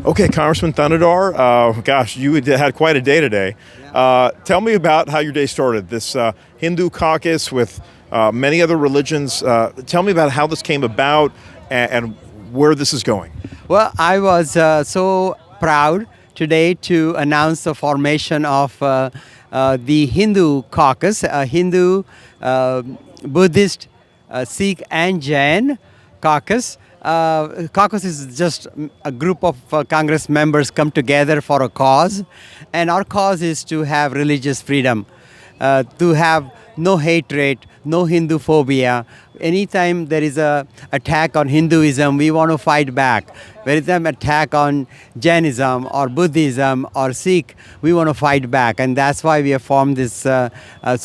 Okay, Congressman Thanedar, gosh, you had quite a day today. Tell me about how your day started. This Hindu caucus with many other religions. Tell me about how this came about and where this is going. Well, I was so proud today to announce the formation of the Hindu caucus, a Hindu, Buddhist, Sikh and Jain caucus. Caucus is just a group of Congress members come together for a cause, and our cause is to have religious freedom, to have no hatred, no Hindu phobia. Anytime there is a attack on Hinduism, we want to fight back. Anytime attack on Jainism or Buddhism or Sikh, we want to fight back, and that's why we have formed this so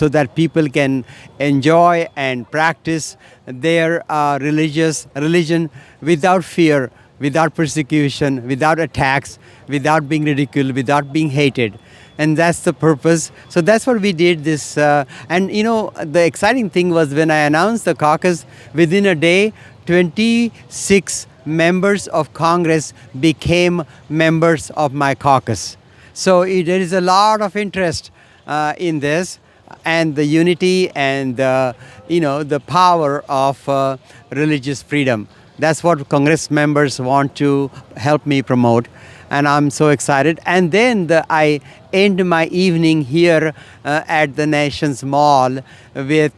that people can enjoy and practice their religion without fear, without persecution, without attacks, without being ridiculed, without being hated. And that's the purpose. So that's what we did this. And you know, the exciting thing was when I announced the caucus, within a day, 26 members of Congress became members of my caucus. So there is a lot of interest in this, and the unity and the power of religious freedom. That's what Congress members want to help me promote, and I'm so excited. And then I end my evening here at the Nation's Mall with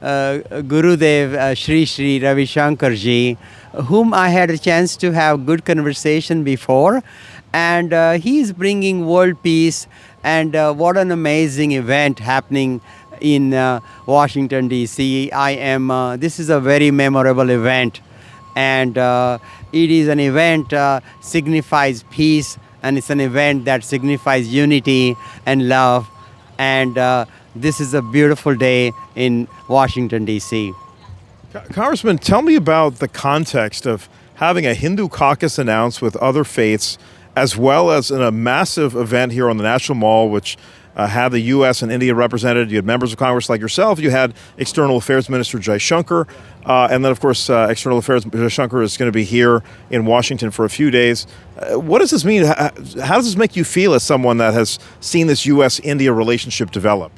Gurudev Shri Ravi Shankar ji, whom I had a chance to have good conversation before, and he is bringing world peace. And what an amazing event happening in Washington D.C. This is a very memorable event. And it is an event signifies peace, and it's an event that signifies unity and love. And this is a beautiful day in Washington, D.C. Congressman, tell me about the context of having a Hindu caucus announced with other faiths, as well as in a massive event here on the National Mall, which had the U.S. and India represented. You had members of Congress like yourself. You had External Affairs Minister Jai Shankar. And then, of course, External Affairs Minister Shankar is going to be here in Washington for a few days. What does this mean? How does this make you feel as someone that has seen this U.S.-India relationship develop?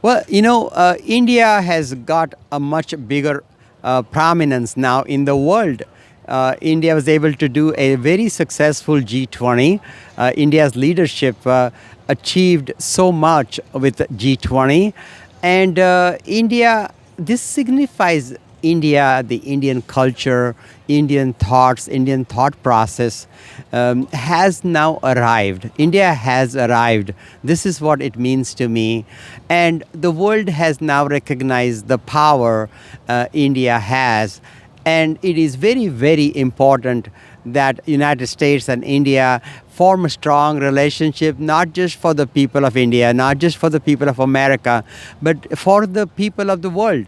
Well, India has got a much bigger prominence now in the world. India was able to do a very successful G20. India's leadership achieved so much with G20. And this signifies India, the Indian culture, Indian thoughts, Indian thought process has now arrived. India has arrived. This is what it means to me. And the world has now recognized the power India has. And it is very, very important that United States and India form a strong relationship, not just for the people of India, not just for the people of America, but for the people of the world.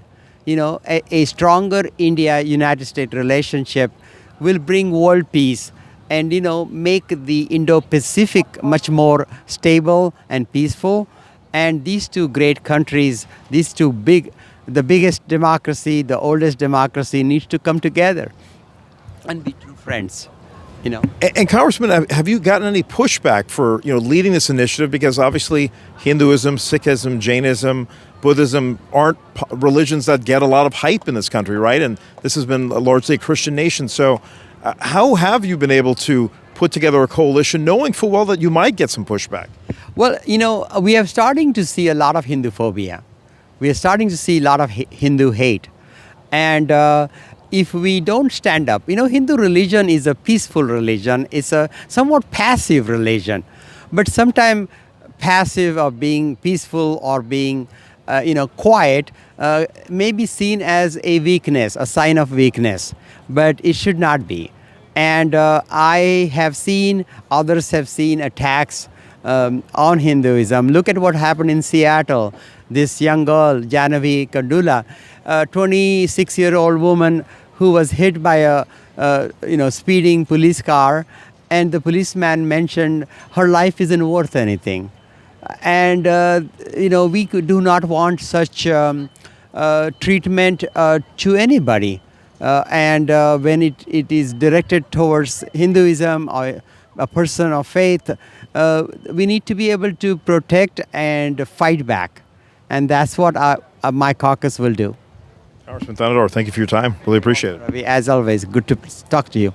A stronger India-United States relationship will bring world peace and, make the Indo-Pacific much more stable and peaceful. And these two great countries, the biggest democracy, the oldest democracy, needs to come together and be true friends. And Congressman, have you gotten any pushback for leading this initiative? Because obviously Hinduism, Sikhism, Jainism, Buddhism aren't religions that get a lot of hype in this country, right? And this has been largely a Christian nation. So how have you been able to put together a coalition knowing full well that you might get some pushback? Well, we are starting to see a lot of Hindu phobia. We are starting to see a lot of Hindu hate. And if we don't stand up, Hindu religion is a peaceful religion. It's a somewhat passive religion. But sometimes passive or being peaceful or being, quiet may be seen as a weakness, a sign of weakness. But it should not be. And I have seen, others have seen attacks on Hinduism. Look at what happened in Seattle. This young girl, Janavi Kandula, a 26-year-old woman who was hit by a speeding police car, and the policeman mentioned her life isn't worth anything. And we do not want such treatment to anybody. And when it is directed towards Hinduism or a person of faith, we need to be able to protect and fight back. And that's what my caucus will do. Congressman Thanedar, thank you for your time. Really appreciate it. Ravi, as always, good to talk to you.